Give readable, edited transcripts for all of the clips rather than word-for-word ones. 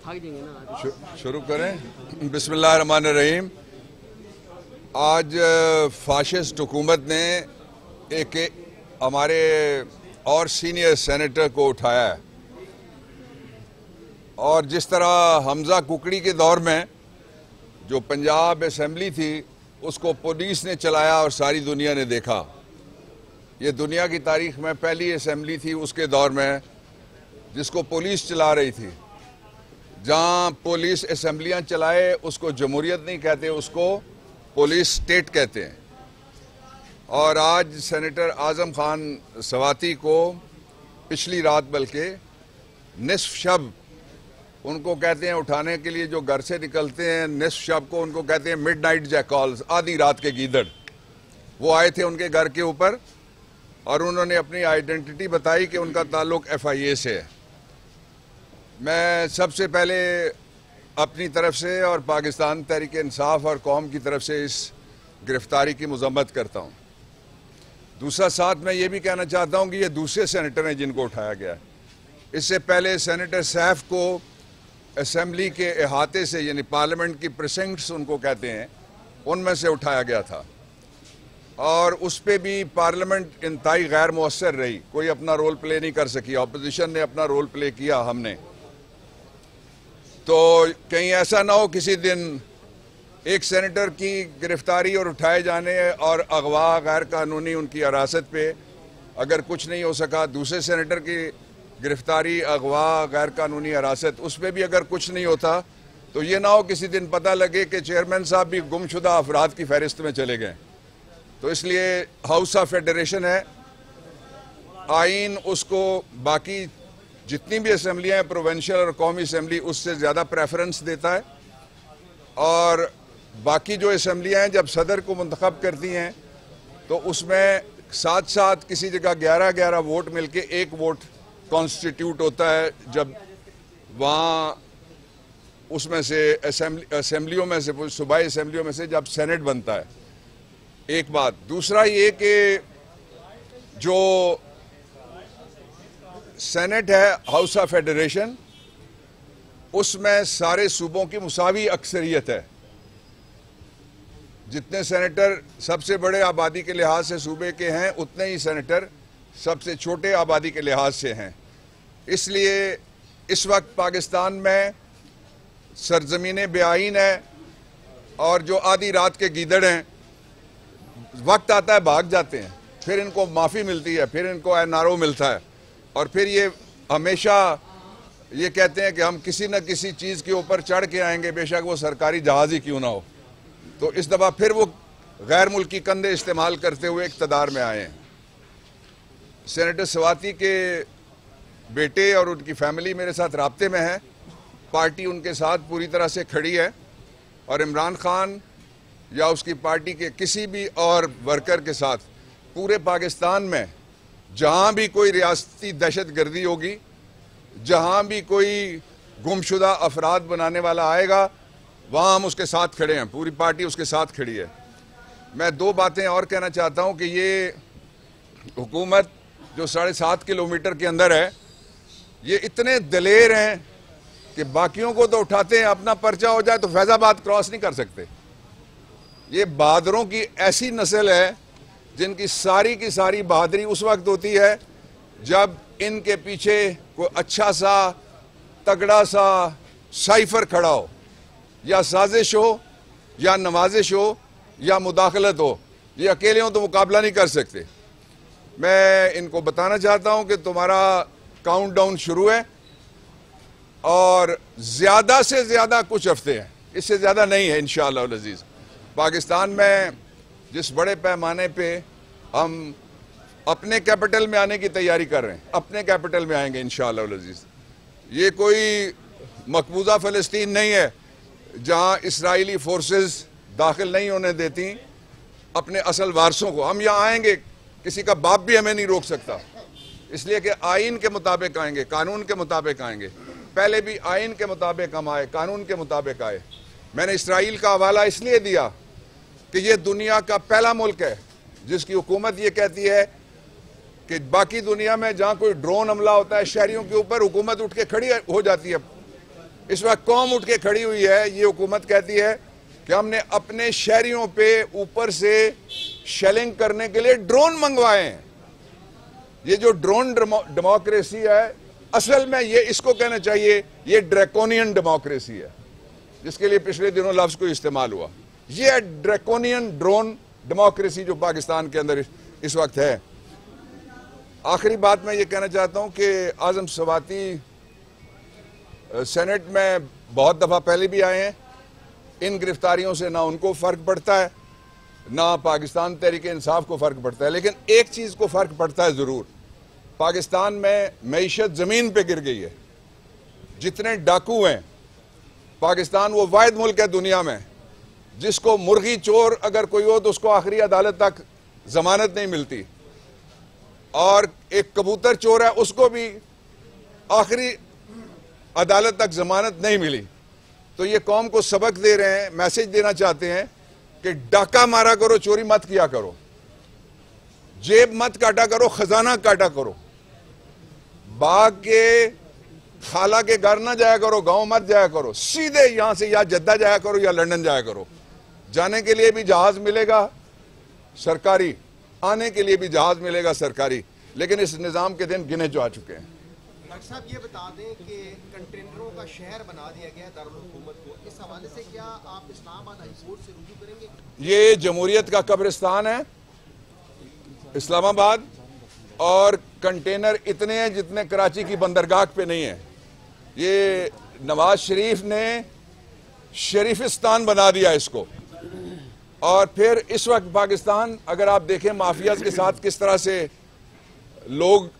शुरू करें। बिस्मिल्लाहिर्रहमानिर्रहीम। आज फाशिस्ट हुकूमत ने एक हमारे और सीनियर सेनेटर को उठाया है, और जिस तरह हमजा कुकड़ी के दौर में जो पंजाब असेंबली थी उसको पुलिस ने चलाया और सारी दुनिया ने देखा। ये दुनिया की तारीख में पहली असेंबली थी उसके दौर में जिसको पुलिस चला रही थी। जहां पुलिस असेंबलियां चलाए उसको जमहूरियत नहीं कहते, उसको पुलिस स्टेट कहते हैं। और आज सेनेटर आज़म खान सवाती को पिछली रात बल्कि निस्फ शब उनको कहते हैं उठाने के लिए, जो घर से निकलते हैं निस्फ शब को उनको कहते हैं मिडनाइट जैकॉल्स, आधी रात के गीदड़। वो आए थे उनके घर के ऊपर और उन्होंने अपनी आइडेंटिटी बताई कि उनका ताल्लुक FIA से है। मैं सबसे पहले अपनी तरफ से और पाकिस्तान तहरीक इंसाफ और कौम की तरफ से इस गिरफ्तारी की मजम्मत करता हूँ। दूसरा साथ मैं ये भी कहना चाहता हूँ कि ये दूसरे सेनेटर हैं जिनको उठाया गया है। इससे पहले सेनेटर सैफ को असेंबली के अहाते से, यानी पार्लियामेंट की प्रेसिडेंट्स उनको कहते हैं, उनमें से उठाया गया था और उस पर भी पार्लियामेंट इंतहाई गैर मुअस्सर रही, कोई अपना रोल प्ले नहीं कर सकी। अपोजिशन ने अपना रोल प्ले किया, हमने तो कहीं ऐसा ना हो किसी दिन एक सेनेटर की गिरफ्तारी और उठाए जाने और अगवा गैर कानूनी उनकी हिरासत पे अगर कुछ नहीं हो सका, दूसरे सेनेटर की गिरफ्तारी अगवा गैर कानूनी हिरासत उस पर भी अगर कुछ नहीं होता तो ये ना हो किसी दिन पता लगे कि चेयरमैन साहब भी गुमशुदा अफराद की फहरिस्त में चले गए। तो इसलिए हाउस ऑफ फेडरेशन है, आइन उसको बाकी जितनी भी असेंबलियाँ हैं, प्रोविंशियल और कौमी असेंबली, उससे ज़्यादा प्रेफरेंस देता है। और बाकी जो असेंबलियाँ हैं जब सदर को मुंतखब करती हैं तो उसमें साथ साथ किसी जगह 11-11 वोट मिलके एक वोट कॉन्स्टिट्यूट होता है, जब वहाँ उसमें से असेंबलियों में से, सूबाई असेंबलियों में से जब सेनेट बनता है। एक बात। दूसरा ये कि जो सेनेट है हाउस ऑफ फेडरेशन, उसमें सारे सूबों की मुसावी अक्सरियत है। जितने सेनेटर सबसे बड़े आबादी के लिहाज से सूबे के हैं उतने ही सेनेटर सबसे छोटे आबादी के लिहाज से हैं। इसलिए इस वक्त पाकिस्तान में सरजमीन बेआइन है और जो आधी रात के गीदड़ हैं वक्त आता है भाग जाते हैं, फिर इनको माफ़ी मिलती है, फिर इनको NRO मिलता है और फिर ये हमेशा ये कहते हैं कि हम किसी न किसी चीज़ के ऊपर चढ़ के आएंगे, बेशक वो सरकारी जहाज़ ही क्यों ना हो। तो इस दफ़ा फिर वो गैर मुल्की कंधे इस्तेमाल करते हुए इक़्तिदार में आए हैं। सेनेटर सवाती के बेटे और उनकी फैमिली मेरे साथ राब्ते में है, पार्टी उनके साथ पूरी तरह से खड़ी है और इमरान खान या उसकी पार्टी के किसी भी और वर्कर के साथ पूरे पाकिस्तान में जहां भी कोई रियासती दहशत गर्दी होगी, जहां भी कोई गुमशुदा अफराद बनाने वाला आएगा, वहां हम उसके साथ खड़े हैं, पूरी पार्टी उसके साथ खड़ी है। मैं दो बातें और कहना चाहता हूं कि ये हुकूमत जो 7.5 किलोमीटर के अंदर है, ये इतने दलेर हैं कि बाकियों को तो उठाते हैं, अपना पर्चा हो जाए तो फैज़ाबाद क्रॉस नहीं कर सकते। ये बहादुरों की ऐसी नस्ल है जिनकी सारी की सारी बहादुरी उस वक्त होती है जब इनके पीछे कोई अच्छा सा तगड़ा सा साइफर खड़ा हो, या साजिश हो, या नवाजिश हो, या मुदाखलत हो। ये अकेले हो तो मुकाबला नहीं कर सकते। मैं इनको बताना चाहता हूं कि तुम्हारा काउंटडाउन शुरू है और ज़्यादा से ज़्यादा कुछ हफ्ते हैं, इससे ज़्यादा नहीं है इंशाअल्लाह अज़ीज़। पाकिस्तान में जिस बड़े पैमाने पे हम अपने कैपिटल में आने की तैयारी कर रहे हैं, अपने कैपिटल में आएंगे इंशाअल्लाह अज़ीज़। ये कोई मकबूजा फ़लस्तीन नहीं है जहां इस्राइली फोर्सेस दाखिल नहीं होने देती अपने असल वारसों को। हम यहाँ आएंगे, किसी का बाप भी हमें नहीं रोक सकता, इसलिए कि आइन के मुताबिक आएंगे, कानून के मुताबिक आएंगे। पहले भी आइन के मुताबिक हम आए, कानून के मुताबिक आए। मैंने इसराइल का हवाला इसलिए दिया कि ये दुनिया का पहला मुल्क है जिसकी हुकूमत ये कहती है कि बाकी दुनिया में जहाँ कोई ड्रोन हमला होता है शहरियों के ऊपर, हुकूमत उठ के खड़ी हो जाती है इस वक्त कौम उठ के खड़ी हुई है। ये हुकूमत कहती है कि हमने अपने शहरियों पे ऊपर से शेलिंग करने के लिए ड्रोन मंगवाए हैं। ये जो ड्रोन डेमोक्रेसी है, असल में ये इसको कहना चाहिए ये ड्रैकोनियन डेमोक्रेसी है, जिसके लिए पिछले दिनों लफ्ज को इस्तेमाल हुआ। ये है ड्रैकोनियन ड्रोन डेमोक्रेसी जो पाकिस्तान के अंदर इस वक्त है। आखिरी बात मैं ये कहना चाहता हूं कि आजम सवाती सेनेट में बहुत दफ़ा पहले भी आए हैं। इन गिरफ्तारियों से ना उनको फ़र्क पड़ता है, ना पाकिस्तान तहरीक इंसाफ को फ़र्क पड़ता है, लेकिन एक चीज़ को फ़र्क पड़ता है ज़रूर। पाकिस्तान में मईशत ज़मीन पे गिर गई है। जितने डाकू हैं, पाकिस्तान वो वाहिद मुल्क है दुनिया में जिसको मुर्गी चोर अगर कोई हो तो उसको आखिरी अदालत तक जमानत नहीं मिलती, और एक कबूतर चोर है उसको भी आखिरी अदालत तक जमानत नहीं मिली। तो ये कौम को सबक दे रहे हैं, मैसेज देना चाहते हैं कि डाका मारा करो, चोरी मत किया करो, जेब मत काटा करो, खजाना काटा करो, बाग के खाला के घर ना जाया करो, गांव मत जाया करो, सीधे यहां से या जद्दा जाया करो या लंदन जाया करो। जाने के लिए भी जहाज मिलेगा सरकारी, आने के लिए भी जहाज मिलेगा सरकारी, लेकिन इस निज़ाम के दिन गिने जा चुके हैं। डॉक्टर साहब ये बता दें कि कंटेनरों का शहर बना दिया गया है दारुल हुकूमत को, इस हवाले से क्या आप इस्लामाबाद हाई कोर्ट से रुजू करेंगे? ये जमहूरियत का कब्रिस्तान है इस्लामाबाद, और कंटेनर इतने हैं जितने कराची की बंदरगाह पे नहीं है। ये नवाज शरीफ ने शरीफिस्तान बना दिया इसको। और फिर इस वक्त पाकिस्तान अगर आप देखें माफिया के साथ किस तरह से लोग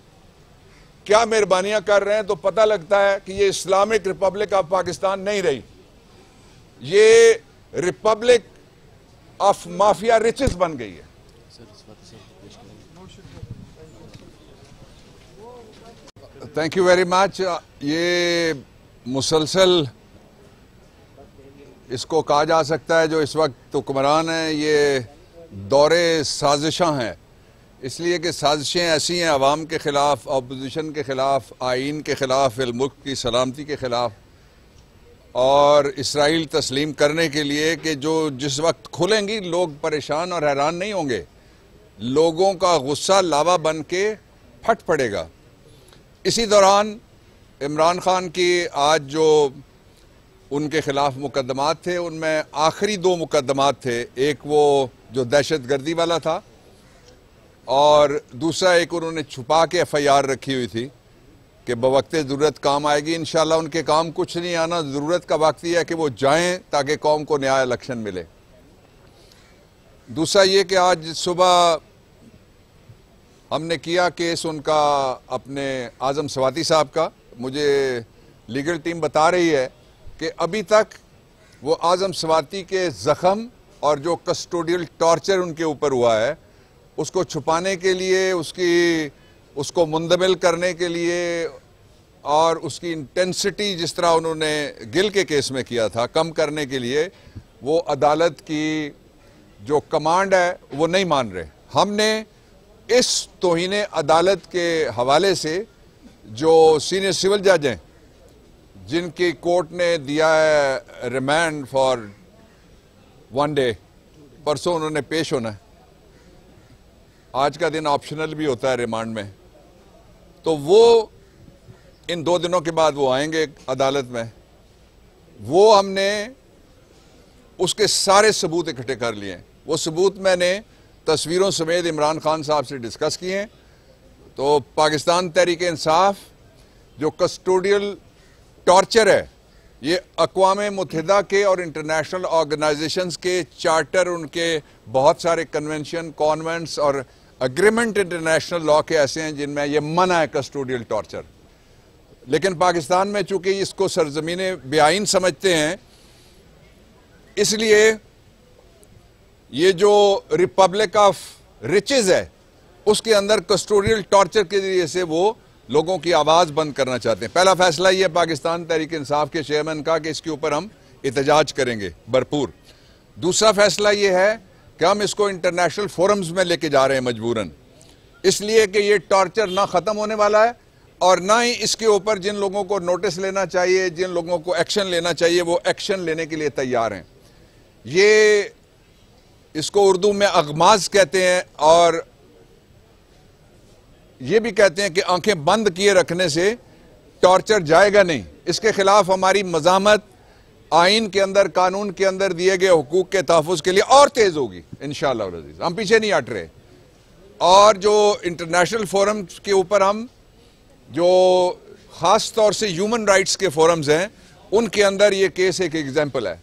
क्या मेहरबानियां कर रहे हैं, तो पता लगता है कि ये इस्लामिक रिपब्लिक ऑफ पाकिस्तान नहीं रही, ये रिपब्लिक ऑफ माफिया रिचेस बन गई है। Thank you very much. ये मुसलसल इसको कहा जा सकता है जो इस वक्त हुक्मरान हैं, ये दौरे साजिशां हैं, इसलिए कि साजिशें ऐसी हैं अवाम के ख़िलाफ़, अपोजिशन के ख़िलाफ़, आइन के ख़िलाफ़, मुल्क की सलामती के ख़िलाफ़, और इसराइल तस्लीम करने के लिए कि जो जिस वक्त खुलेंगी लोग परेशान और हैरान नहीं होंगे, लोगों का गुस्सा लावा बन के फट पड़ेगा। इसी दौरान इमरान खान की आज जो उनके ख़िलाफ़ मुकदमात थे, उनमें आखिरी 2 मुकदमात थे, एक वो जो दहशत गर्दी वाला था और दूसरा एक उन्होंने छुपा के FIR रखी हुई थी कि बवक्ते ज़रूरत काम आएगी। इंशाल्लाह उनके काम कुछ नहीं आना, ज़रूरत का वक्त यह है कि वो जाएं ताकि कौम को नया इलेक्शन मिले। दूसरा ये कि आज सुबह हमने किया केस उनका अपने आज़म सवाती साहब का। मुझे लीगल टीम बता रही है कि अभी तक वो आज़म सवाती के ज़ख़म और जो कस्टोडियल टॉर्चर उनके ऊपर हुआ है उसको छुपाने के लिए, उसको मुंदमिल करने के लिए और उसकी इंटेंसिटी जिस तरह उन्होंने गिल के केस में किया था कम करने के लिए, वो अदालत की जो कमांड है वो नहीं मान रहे। हमने इस तौहीन अदालत के हवाले से जो सीनियर सिविल जज हैं जिनकी कोर्ट ने दिया है रिमांड फॉर 1 डे, परसों उन्होंने पेश होना है, आज का दिन ऑप्शनल भी होता है रिमांड में, तो वो इन 2 दिनों के बाद वो आएंगे अदालत में। वो हमने उसके सारे सबूत इकट्ठे कर लिए हैं। वो सबूत मैंने तस्वीरों समेत इमरान खान साहब से डिस्कस किए हैं। तो पाकिस्तान तहरीक इंसाफ जो कस्टोडियल टॉर्चर है, ये अक़वाम मुत्तहिदा के और इंटरनेशनल ऑर्गेनाइजेशंस के चार्टर, उनके बहुत सारे कन्वेंशन, कॉन्वेंट्स और एग्रीमेंट इंटरनेशनल लॉ के ऐसे हैं जिनमें ये मना है कस्टोडियल टॉर्चर। लेकिन पाकिस्तान में चूंकि इसको सरजमीन बेआइन समझते हैं, इसलिए ये जो रिपब्लिक ऑफ रिचेस है उसके अंदर कस्टोडियल टॉर्चर के जरिए से वो लोगों की आवाज़ बंद करना चाहते हैं। पहला फैसला ये पाकिस्तान तहरीक इंसाफ के चेयरमैन का कि इसके ऊपर हम एहतजाज करेंगे भरपूर। दूसरा फैसला ये है कि हम इसको इंटरनेशनल फोरम्स में लेके जा रहे हैं मजबूरन, इसलिए कि ये टॉर्चर ना ख़त्म होने वाला है और ना ही इसके ऊपर जिन लोगों को नोटिस लेना चाहिए, जिन लोगों को एक्शन लेना चाहिए, वो एक्शन लेने के लिए तैयार हैं। ये इसको उर्दू में अगमाज कहते हैं और ये भी कहते हैं कि आंखें बंद किए रखने से टॉर्चर जाएगा नहीं। इसके खिलाफ हमारी मज़ामत आइन के अंदर, कानून के अंदर दिए गए हुकूक के तहफ़्फ़ुज़ के लिए और तेज़ होगी इंशाअल्लाह अज़ीज़। हम पीछे नहीं हट रहे। और जो इंटरनेशनल फोरम के ऊपर हम जो ख़ास तौर से ह्यूमन राइट्स के फोरम्स हैं, उनके अंदर ये केस एक एग्जाम्पल है।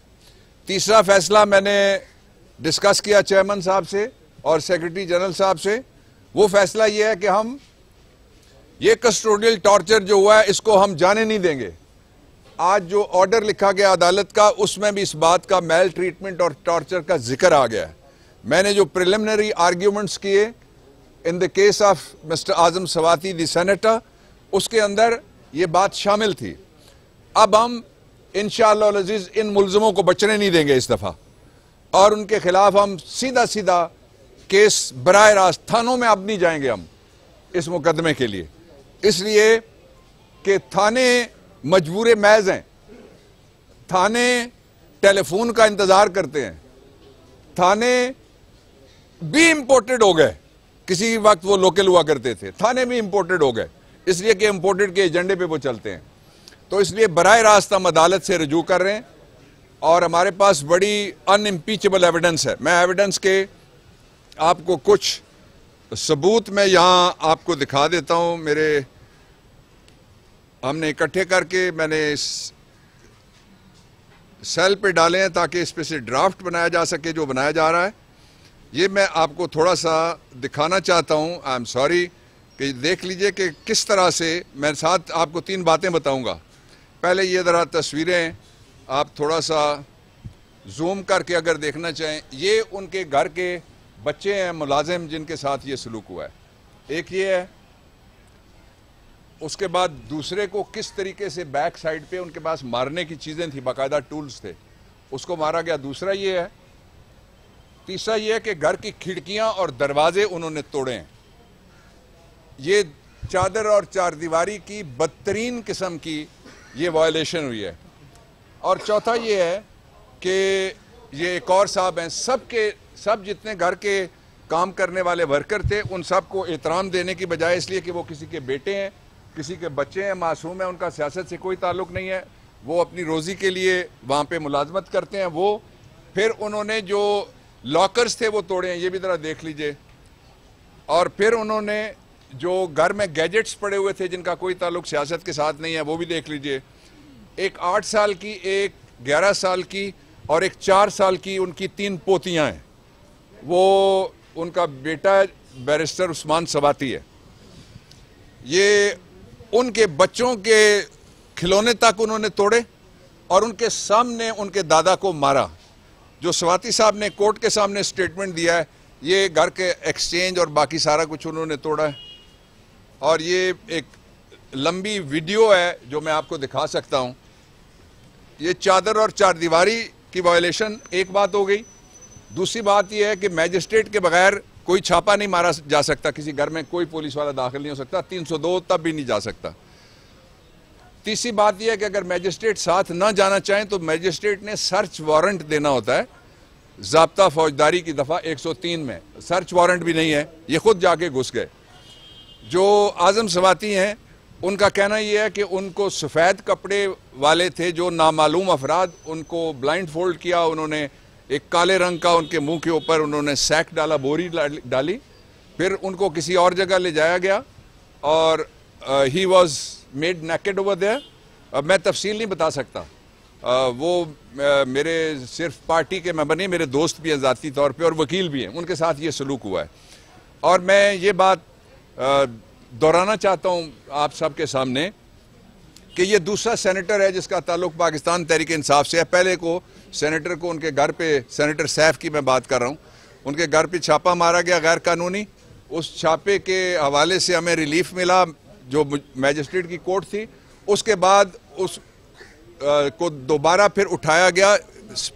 तीसरा फैसला मैंने डिस्कस किया चेयरमैन साहब से और सेक्रेटरी जनरल साहब से। वो फैसला ये है कि हम ये कस्टोडियल टॉर्चर जो हुआ है इसको हम जाने नहीं देंगे। आज जो ऑर्डर लिखा गया अदालत का, उसमें भी इस बात का मेल ट्रीटमेंट और टॉर्चर का जिक्र आ गया है। मैंने जो प्रिलिमिनरी आर्ग्यूमेंट्स किए in the case of mister Azam Swati the senator, उसके अंदर ये बात शामिल थी। अब हम इंशाअल्लाह अज़ीज़ इन मुल्ज़िमों को बचने नहीं देंगे इस दफ़ा, और उनके खिलाफ हम सीधा सीधा केस बराह रास्त थानों में अब नहीं जाएंगे हम इस मुकदमे के लिए, इसलिए कि थाने मजबूर महज हैं। थाने टेलीफोन का इंतज़ार करते हैं। थाने भी इंपोर्टेड हो गए। किसी वक्त वो लोकल हुआ करते थे, थाने भी इंपोर्टेड हो गए, इसलिए कि इंपोर्टेड के एजेंडे पे वो चलते हैं। तो इसलिए बराह रास्त हम अदालत से रजू कर रहे हैं और हमारे पास बड़ी अनइम्पीचेबल एविडेंस है। मैं एविडेंस के आपको कुछ सबूत मैं यहाँ आपको दिखा देता हूँ। मेरे हमने इकट्ठे करके मैंने इस सेल पे डाले हैं ताकि इस पे से ड्राफ्ट बनाया जा सके जो बनाया जा रहा है। ये मैं आपको थोड़ा सा दिखाना चाहता हूँ। आई एम सॉरी कि देख लीजिए कि किस तरह से मैं साथ आपको 3 बातें बताऊँगा। पहले ये ज़रा तस्वीरें आप थोड़ा सा जूम करके अगर देखना चाहें, ये उनके घर के बच्चे हैं मुलाजिम जिनके साथ ये सलूक हुआ है। एक ये है, उसके बाद दूसरे को किस तरीके से बैक साइड पे उनके पास मारने की चीज़ें थी, बाकायदा टूल्स थे, उसको मारा गया। दूसरा ये है, तीसरा ये है कि घर की खिड़कियां और दरवाजे उन्होंने तोड़े हैं। ये चादर और चारदीवारी की बदतरीन किस्म की ये वायलेशन हुई है। और चौथा ये है कि ये एक और साहब हैं, सब जितने घर के काम करने वाले वर्कर थे उन सब को एहतराम देने की बजाय, इसलिए कि वो किसी के बेटे हैं, किसी के बच्चे हैं, मासूम हैं, उनका सियासत से कोई ताल्लुक़ नहीं है, वो अपनी रोज़ी के लिए वहाँ पे मुलाजमत करते हैं। वो फिर उन्होंने जो लॉकर्स थे वो तोड़े हैं, ये भी ज़रा देख लीजिए। और फिर उन्होंने जो घर में गैजेट्स पड़े हुए थे जिनका कोई ताल्लुक़ सियासत के साथ नहीं है, वो भी देख लीजिए। एक 8 साल की, एक 11 साल की और एक 4 साल की उनकी 3 पोतियाँ हैं। वो उनका बेटा बैरिस्टर उस्मान सवाती है। ये उनके बच्चों के खिलौने तक उन्होंने तोड़े और उनके सामने उनके दादा को मारा। जो सवाती साहब ने कोर्ट के सामने स्टेटमेंट दिया है, ये घर के एक्सचेंज और बाकी सारा कुछ उन्होंने तोड़ा है। और ये एक लंबी वीडियो है जो मैं आपको दिखा सकता हूँ। ये चादर और चारदीवारी की वायलेशन एक बात हो गई। दूसरी बात यह है कि मैजिस्ट्रेट के बगैर कोई छापा नहीं मारा जा सकता, किसी घर में कोई पुलिस वाला दाखिल नहीं हो सकता, 302 तब भी नहीं जा सकता। तीसरी बात यह है कि अगर मैजिस्ट्रेट साथ ना जाना चाहें तो मैजिस्ट्रेट ने सर्च वारंट देना होता है। ज़ाब्ता फौजदारी की दफ़ा 103 में सर्च वारंट भी नहीं है, ये खुद जाके घुस गए। जो आज़म सवाती हैं उनका कहना यह है कि उनको सफ़ेद कपड़े वाले थे जो नामालूम अफराद, उनको ब्लाइंड फोल्ड किया, उन्होंने एक काले रंग का उनके मुंह के ऊपर उन्होंने सैक डाला, बोरी डाली, फिर उनको किसी और जगह ले जाया गया और he was made naked over there. अब मैं तफसील नहीं बता सकता। वो मेरे सिर्फ पार्टी के मेंबर नहीं, मेरे दोस्त भी हैं ज़ाती तौर पे और वकील भी हैं, उनके साथ ये सलूक हुआ है। और मैं ये बात दोहराना चाहता हूँ आप सबके सामने कि ये दूसरा सेनेटर है जिसका ताल्लुक पाकिस्तान तहरीक इंसाफ से है। पहले को सेनेटर को उनके घर पे, सेनेटर सैफ की मैं बात कर रहा हूँ, उनके घर पे छापा मारा गया गैर कानूनी। उस छापे के हवाले से हमें रिलीफ मिला जो मैजिस्ट्रेट की कोर्ट थी। उसके बाद उस को दोबारा फिर उठाया गया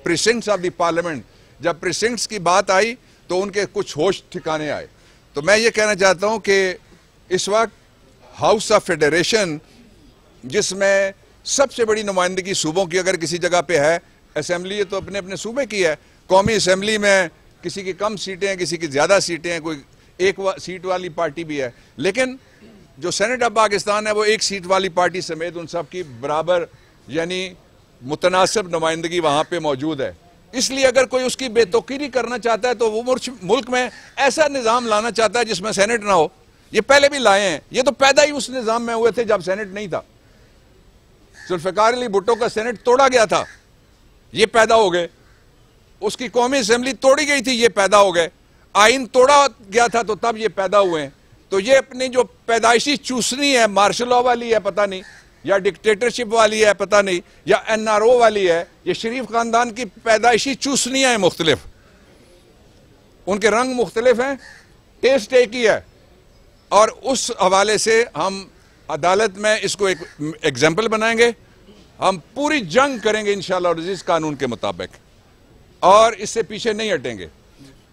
प्रिसिंक्ट्स ऑफ द पार्लियामेंट। जब प्रिसिंक्ट्स की बात आई तो उनके कुछ होश ठिकाने आए। तो मैं ये कहना चाहता हूँ कि इस वक्त हाउस ऑफ फेडरेशन, जिसमें सबसे बड़ी नुमाइंदगी सूबों की अगर किसी जगह पे है, असेंबली ये तो अपने अपने सूबे की है। कौमी असेंबली में किसी की कम सीटें हैं, किसी की ज़्यादा सीटें हैं, कोई एक सीट वाली पार्टी भी है, लेकिन जो सेनेट ऑफ पाकिस्तान है वो एक सीट वाली पार्टी समेत उन सब की बराबर यानी मुतनासिब नुमाइंदगी वहाँ पे मौजूद है। इसलिए अगर कोई उसकी बेतौकीरी करना चाहता है तो वो मुल्क में ऐसा निज़ाम लाना चाहता है जिसमें सेनेट ना हो। ये पहले भी लाए हैं, ये तो पैदा ही उस निज़ाम में हुए थे जब सेनेट नहीं था। जुल्फ़िकार अली भुट्टो का सेनेट तोड़ा गया था, ये पैदा हो गए। उसकी कौमी असेंबली तोड़ी गई थी, ये पैदा हो गए। आइन तोड़ा गया था तो तब ये पैदा हुए हैं। तो ये अपनी जो पैदाइशी चूसनी है, मार्शल लॉ वाली है पता नहीं, या डिक्टेटरशिप वाली है पता नहीं, या NRO वाली है, ये शरीफ खानदान की पैदाइशी चूसनियाँ हैं मुख्तलिफ, उनके रंग मुख्तलिफ हैं, टेस्ट एक ही है। और उस हवाले से हम अदालत में इसको एक एग्जाम्पल बनाएंगे, हम पूरी जंग करेंगे इंशाअल्लाह अज़ीज़ कानून के मुताबिक, और इससे पीछे नहीं हटेंगे।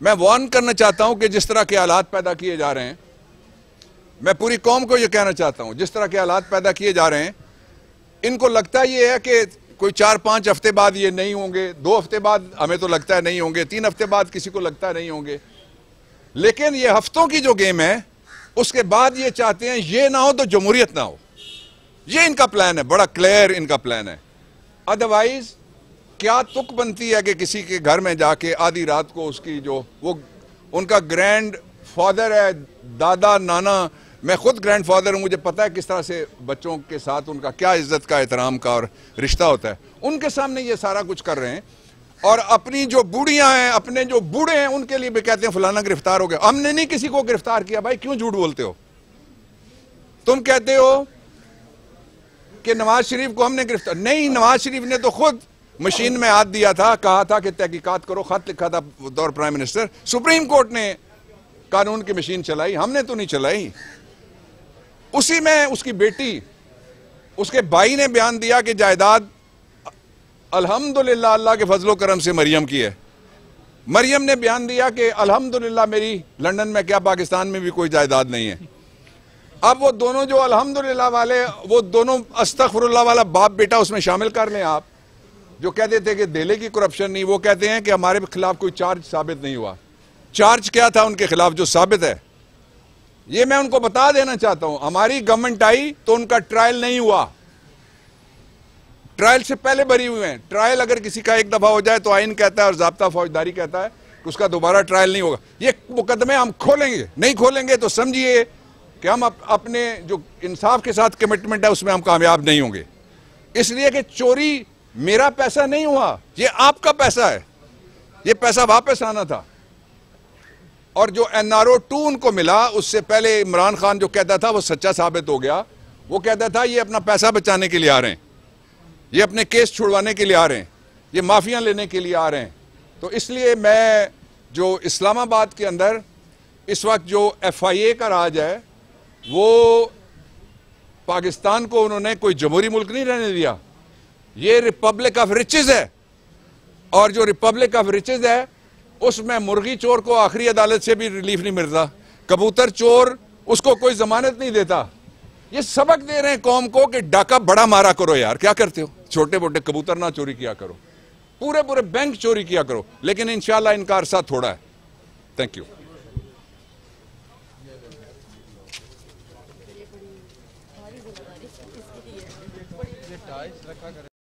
मैं वार्न करना चाहता हूं कि जिस तरह के हालात पैदा किए जा रहे हैं, मैं पूरी कौम को यह कहना चाहता हूं, जिस तरह के हालात पैदा किए जा रहे हैं, इनको लगता ये है कि कोई 4-5 हफ्ते बाद ये नहीं होंगे, 2 हफ्ते बाद हमें तो लगता है नहीं होंगे, 3 हफ्ते बाद किसी को लगता है नहीं होंगे, लेकिन ये हफ्तों की जो गेम है उसके बाद ये चाहते हैं ये ना हो तो जमहूरियत ना हो। ये इनका प्लान है, बड़ा क्लियर इनका प्लान है। अदरवाइज क्या तुक बनती है कि किसी के घर में जाके आधी रात को उसकी जो वो उनका ग्रैंड फादर है, दादा नाना, मैं खुद ग्रैंड फादर हूँ, मुझे पता है किस तरह से बच्चों के साथ उनका क्या इज्जत का एहतराम का और रिश्ता होता है। उनके सामने ये सारा कुछ कर रहे हैं, और अपनी जो बूढ़ियां हैं, अपने जो बूढ़े हैं, उनके लिए भी कहते हैं फलाना गिरफ्तार हो गया। हमने नहीं किसी को गिरफ्तार किया। भाई क्यों झूठ बोलते हो? तुम कहते हो कि नवाज शरीफ को हमने गिरफ्तार नहीं, नवाज शरीफ ने तो खुद मशीन में हाथ दिया था, कहा था कि तहकीकात करो, खत लिखा था बतौर प्राइम मिनिस्टर। सुप्रीम कोर्ट ने कानून की मशीन चलाई, हमने तो नहीं चलाई। उसी में उसकी बेटी, उसके भाई ने बयान दिया कि जायदाद अल्हम्दुलिल्लाह अल्लाह के फजलो करम से मरियम की है। मरियम ने बयान दिया कि अल्हम्दुलिल्लाह मेरी लंदन में क्या पाकिस्तान में भी कोई जायदाद नहीं है। अब वो दोनों जो अल्हम्दुलिल्लाह वाले, वो दोनों अस्तगफिरुल्लाह वाला बाप बेटा उसमें शामिल कर लें आप, जो कहते थे कि दिल्ली की करप्शन नहीं, वो कहते हैं कि हमारे खिलाफ कोई चार्ज साबित नहीं हुआ। चार्ज क्या था उनके खिलाफ जो साबित है? ये मैं उनको बता देना चाहता हूं। हमारी गवर्नमेंट आई तो उनका ट्रायल नहीं हुआ, ट्रायल से पहले बरी हुए हैं। ट्रायल अगर किसी का एक दफा हो जाए तो आइन कहता है और ज़ाब्ता फौजदारी कहता है कि उसका दोबारा ट्रायल नहीं होगा। ये मुकदमे हम खोलेंगे, नहीं खोलेंगे तो समझिए कि हम अपने जो इंसाफ के साथ कमिटमेंट है उसमें हम कामयाब नहीं होंगे। इसलिए कि चोरी मेरा पैसा नहीं हुआ, ये आपका पैसा है, ये पैसा वापस आना था। और जो NRO 2 उनको मिला, उससे पहले इमरान खान जो कहता था वो सच्चा साबित हो गया। वो कहता था ये अपना पैसा बचाने के लिए आ रहे हैं, ये अपने केस छुड़वाने के लिए आ रहे हैं, ये माफिया लेने के लिए आ रहे हैं। तो इसलिए मैं जो इस्लामाबाद के अंदर इस वक्त जो FIA का राज है, वो पाकिस्तान को उन्होंने कोई जमहूरी मुल्क नहीं रहने दिया। ये रिपब्लिक ऑफ रिचेज है, और जो रिपब्लिक ऑफ रिचेज है उसमें मुर्गी चोर को आखिरी अदालत से भी रिलीफ नहीं मिलता, कबूतर चोर उसको कोई जमानत नहीं देता। ये सबक दे रहे हैं कौम को कि डाका बड़ा मारा करो यार, क्या करते हो? छोटे मोटे कबूतर ना चोरी किया करो, पूरे पूरे बैंक चोरी किया करो, लेकिन इंशाल्लाह इनका अरसा थोड़ा है। Thank you.